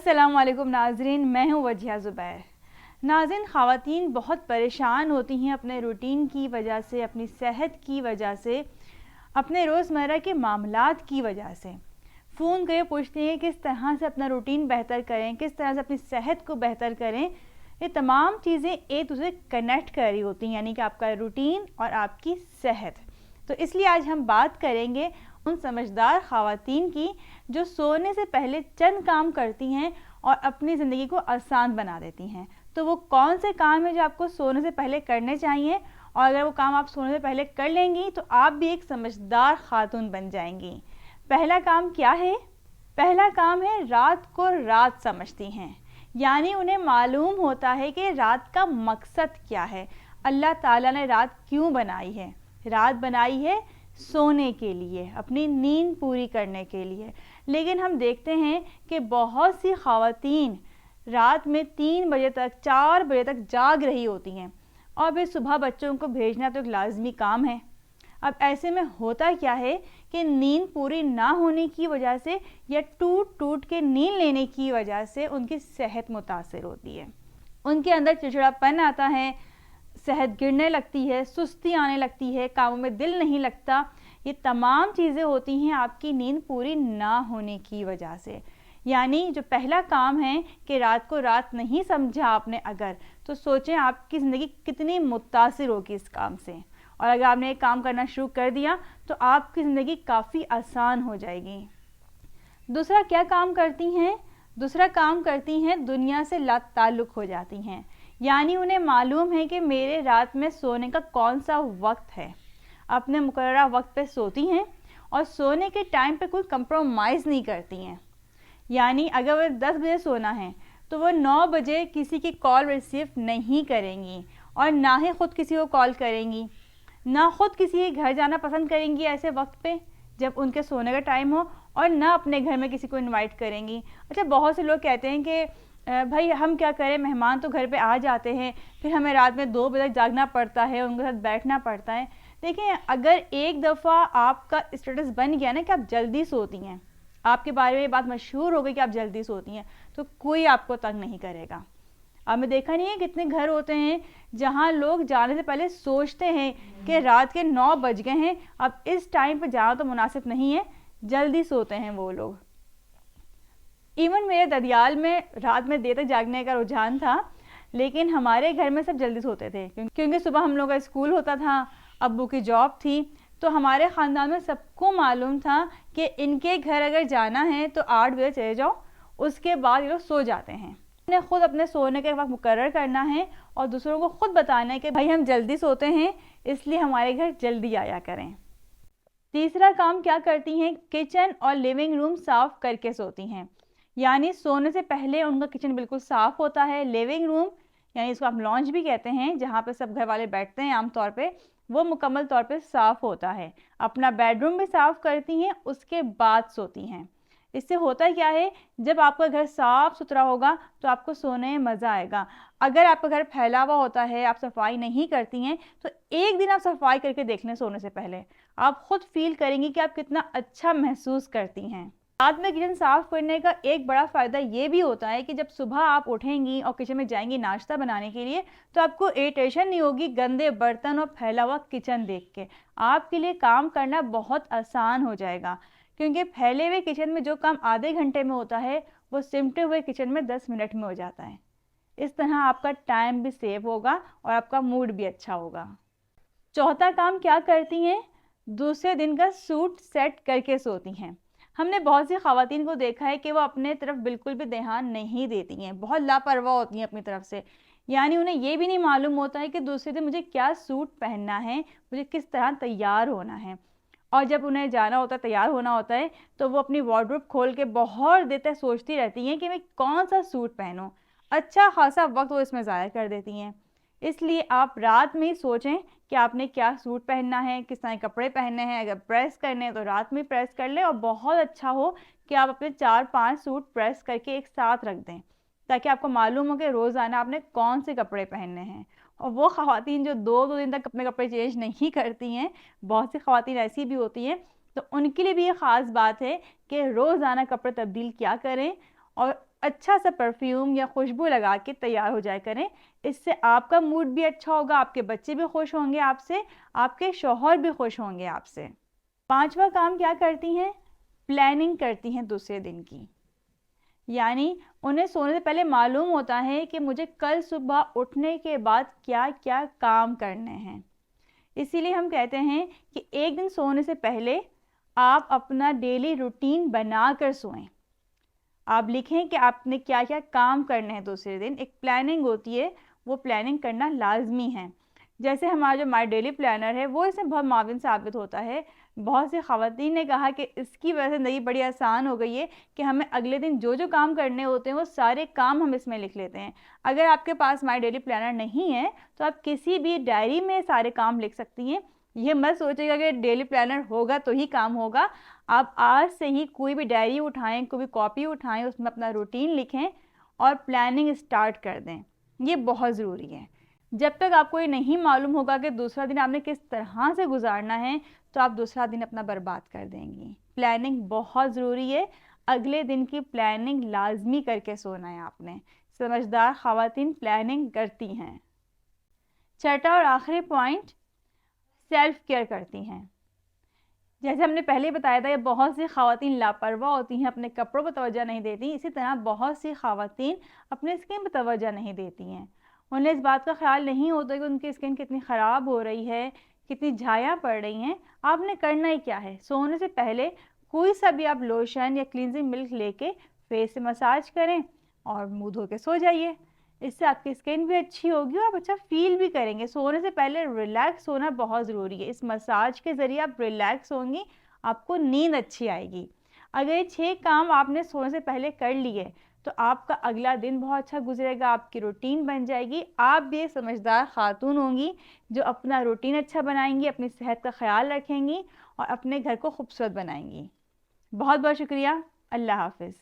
अस्सलाम वालेकुम नाज़रीन, मैं हूँ वजिया ज़ुबैर। नाज़रीन, ख़वातीन बहुत परेशान होती हैं अपने रूटीन की वजह से, अपनी सेहत की वजह से, अपने रोज़मर्रा के मामलात की वजह से। फ़ोन करके पूछती हैं किस तरह से अपना रूटीन बेहतर करें, किस तरह से अपनी सेहत को बेहतर करें। ये तमाम चीज़ें एक दूसरे कनेक्ट कर रही होती हैं, यानी कि आपका रूटीन और आपकी सेहत। तो इसलिए आज हम बात करेंगे उन समझदार ख़वातीन की जो सोने से पहले चंद काम करती हैं और अपनी ज़िंदगी को आसान बना देती हैं। तो वो कौन से काम हैं जो आपको सोने से पहले करने चाहिए, और अगर वो काम आप सोने से पहले कर लेंगी तो आप भी एक समझदार खातून बन जाएंगी। पहला काम क्या है? पहला काम है रात को रात समझती हैं, यानी उन्हें मालूम होता है कि रात का मकसद क्या है, अल्लाह ताला ने रात क्यों बनाई है। रात बनाई है सोने के लिए, अपनी नींद पूरी करने के लिए। लेकिन हम देखते हैं कि बहुत सी ख़वातीन रात में 3 बजे तक 4 बजे तक जाग रही होती हैं, और फिर सुबह बच्चों को भेजना तो एक लाजमी काम है। अब ऐसे में होता क्या है कि नींद पूरी ना होने की वजह से या टूट टूट के नींद लेने की वजह से उनकी सेहत मुतासर होती है। उनके अंदर चिड़चिड़ापन आता है, सेहत गिरने लगती है, सुस्ती आने लगती है, कामों में दिल नहीं लगता। ये तमाम चीज़ें होती हैं आपकी नींद पूरी ना होने की वजह से। यानी जो पहला काम है कि रात को रात नहीं समझा आपने अगर, तो सोचें आपकी ज़िंदगी कितनी मुतासिर होगी इस काम से। और अगर आपने ये काम करना शुरू कर दिया तो आपकी ज़िंदगी काफ़ी आसान हो जाएगी। दूसरा क्या काम करती हैं? दूसरा काम करती हैं दुनिया से लाताल्लुक़ हो जाती हैं, यानी उन्हें मालूम है कि मेरे रात में सोने का कौन सा वक्त है। अपने मुकर्ररा वक्त पे सोती हैं और सोने के टाइम पे कोई कंप्रोमाइज़ नहीं करती हैं। यानी अगर वो 10 बजे सोना है तो वो 9 बजे किसी की कॉल रिसीव नहीं करेंगी, और ना ही ख़ुद किसी को कॉल करेंगी, ना ख़ुद किसी के घर जाना पसंद करेंगी ऐसे वक्त पे जब उनके सोने का टाइम हो, और ना अपने घर में किसी को इनवाइट करेंगी। अच्छा, बहुत से लोग कहते हैं कि भाई हम क्या करें, मेहमान तो घर पे आ जाते हैं, फिर हमें रात में 2 बजे तक जागना पड़ता है, उनके साथ बैठना पड़ता है। देखिए, अगर एक दफ़ा आपका स्टेटस बन गया ना कि आप जल्दी सोती हैं, आपके बारे में ये बात मशहूर हो गई कि आप जल्दी सोती हैं, तो कोई आपको तंग नहीं करेगा। आपने देखा नहीं है कितने घर होते हैं जहां लोग जाने से पहले सोचते हैं कि रात के 9 बज गए हैं, अब इस टाइम पर जाना तो मुनासिब नहीं है, जल्दी सोते हैं वो लोग। इवन मेरे ददियाल में रात में देर तक जागने का रुझान था, लेकिन हमारे घर में सब जल्दी सोते थे क्योंकि सुबह हम लोग का स्कूल होता था, अब्बू की जॉब थी। तो हमारे ख़ानदान में सबको मालूम था कि इनके घर अगर जाना है तो 8 बजे चले जाओ, उसके बाद ये लोग सो जाते हैं। इन्हें खुद अपने सोने का वक्त मुकर्रर करना है और दूसरों को खुद बताना है कि भाई हम जल्दी सोते हैं, इसलिए हमारे घर जल्दी आया करें। तीसरा काम क्या करती हैं? किचन और लिविंग रूम साफ़ करके सोती हैं, यानी सोने से पहले उनका किचन बिल्कुल साफ़ होता है। लिविंग रूम, यानी इसको आप लॉन्ज भी कहते हैं, जहाँ पे सब घर वाले बैठते हैं आमतौर पे, वो मुकम्मल तौर पे साफ़ होता है। अपना बेडरूम भी साफ़ करती हैं, उसके बाद सोती हैं। इससे होता क्या है, जब आपका घर साफ़ सुथरा होगा तो आपको सोने में मज़ा आएगा। अगर आपका घर फैला हुआ होता है, आप सफाई नहीं करती हैं, तो एक दिन आप सफाई करके देख लें सोने से पहले, आप खुद फील करेंगी कि आप कितना अच्छा महसूस करती हैं। रात में किचन साफ़ करने का एक बड़ा फ़ायदा ये भी होता है कि जब सुबह आप उठेंगी और किचन में जाएंगी नाश्ता बनाने के लिए, तो आपको इरिटेशन नहीं होगी गंदे बर्तन और फैला हुआ किचन देख के। आपके लिए काम करना बहुत आसान हो जाएगा, क्योंकि फैले हुए किचन में जो काम आधे घंटे में होता है वो सिमटे हुए किचन में 10 मिनट में हो जाता है। इस तरह आपका टाइम भी सेव होगा और आपका मूड भी अच्छा होगा। चौथा काम क्या करती हैं? दूसरे दिन का सूट सेट करके सोती हैं। हमने बहुत सी ख़वातीन को देखा है कि वो अपने तरफ बिल्कुल भी ध्यान नहीं देती हैं, बहुत लापरवाह होती हैं अपनी तरफ से। यानी उन्हें ये भी नहीं मालूम होता है कि दूसरे दिन मुझे क्या सूट पहनना है, मुझे किस तरह तैयार होना है। और जब उन्हें जाना होता है, तैयार होना होता है, तो वो अपनी वार्डरोब खोल के बहुत देर तक सोचती रहती हैं कि मैं कौन सा सूट पहनूं। अच्छा खासा वक्त वो इसमें ज़ाया कर देती हैं। इसलिए आप रात में ही सोचें कि आपने क्या सूट पहनना है, किस तरह के कपड़े पहनने हैं। अगर प्रेस करने हैं तो रात में प्रेस कर लें, और बहुत अच्छा हो कि आप अपने 4-5 सूट प्रेस करके एक साथ रख दें, ताकि आपको मालूम हो कि रोज़ाना आपने कौन से कपड़े पहनने हैं। और वो ख़वातीन जो 2-2 दिन तक अपने कपड़े चेंज नहीं करती हैं, बहुत सी ख़वातीन ऐसी भी होती हैं, तो उनके लिए भी ये ख़ास बात है कि रोज़ाना कपड़े तब्दील क्या करें। और اچھا سا پرفیوم یا خوشبو لگا کے تیار ہو جائے کریں. اس سے آپ کا موڈ بھی اچھا ہوگا, آپ کے بچے بھی خوش ہوں گے آپ سے, آپ کے شوہر بھی خوش ہوں گے آپ سے. 5واں کام کیا کرتی ہیں؟ پلاننگ کرتی ہیں دوسرے دن کی. یعنی انہیں سونے سے پہلے معلوم ہوتا ہے کہ مجھے کل صبح اٹھنے کے بعد کیا کیا کام کرنے ہیں. اسی لیے ہم کہتے ہیں کہ ایک دن سونے سے پہلے آپ اپنا ڈیلی روٹین بنا کر سوئیں. آپ لکھیں کہ آپ نے کیا کیا کام کرنے ہیں دوسرے دن. ایک پلاننگ ہوتی ہے, وہ پلاننگ کرنا لازمی ہے. جیسے ہمارا جو مائی ڈیلی پلانر ہے وہ اس میں بہت معاون ثابت ہوتا ہے. بہت سی خواتین نے کہا کہ اس کی وجہ سے زندگی بڑی آسان ہو گئی ہے کہ ہمیں اگلے دن جو جو کام کرنے ہوتے ہیں وہ سارے کام ہم اس میں لکھ لیتے ہیں. اگر آپ کے پاس مائی ڈیلی پلانر نہیں ہے تو آپ کسی بھی ڈائری میں سارے کام لکھ سکتی ہیں. یہ مت سوچے گا کہ ڈیلی پلانر ہوگا تو ہی کام ہوگا. آپ آج سے ہی کوئی بھی ڈائری اٹھائیں, کوئی بھی کاپی اٹھائیں, اس میں اپنا روٹین لکھیں اور پلاننگ اسٹارٹ کر دیں. یہ بہت ضروری ہے. جب تک آپ کو یہ نہیں معلوم ہوگا کہ دوسرا دن آپ نے کس طرح سے گزارنا ہے تو آپ دوسرا دن اپنا برباد کر دیں گی. پلاننگ بہت ضروری ہے. اگلے دن کی پلاننگ لازمی کر کے سونا ہے آپ نے. سمجھدار خواتین پلاننگ کرتی ہیں. چھٹا اور آخری پوائنٹ, سیلف کیئر کرتی ہیں. جیسے ہم نے پہلے بتایا تھا یہ بہت سی خواتین لاپرواہ ہوتی ہیں, اپنے کپڑوں پر توجہ نہیں دیتی. اسی طرح بہت سی خواتین اپنے اسکن پر توجہ نہیں دیتی ہیں. انہیں اس بات کا خیال نہیں ہوتا کہ ان کی اسکن کتنی خراب ہو رہی ہے, کتنی جھائیاں پڑ رہی ہیں. آپ نے کرنا ہی کیا ہے, سونے سے پہلے کوئی سا بھی آپ لوشن یا کلینزنگ ملک لے کے فیس سے مساج کریں اور منہ دھو کے سو جائیے. اس سے آپ کی اسکن بھی اچھی ہوگی اور آپ اچھا فیل بھی کریں گے. سونے سے پہلے ریلیکس ہونا بہت ضروری ہے. اس مساج کے ذریعے آپ ریلیکس ہوں گی, آپ کو نیند اچھی آئے گی. اگر یہ 6 کام آپ نے سونے سے پہلے کر لیے تو آپ کا اگلا دن بہت اچھا گزرے گا, آپ کی روٹین بن جائے گی. آپ بھی ایک سمجھدار خاتون ہوں گی جو اپنا روٹین اچھا بنائیں گی, اپنی صحت کا خیال رکھیں گی اور اپنے گھر کو خوبصورت بنائیں گی. بہت بہت شکریہ. اللہ حافظ.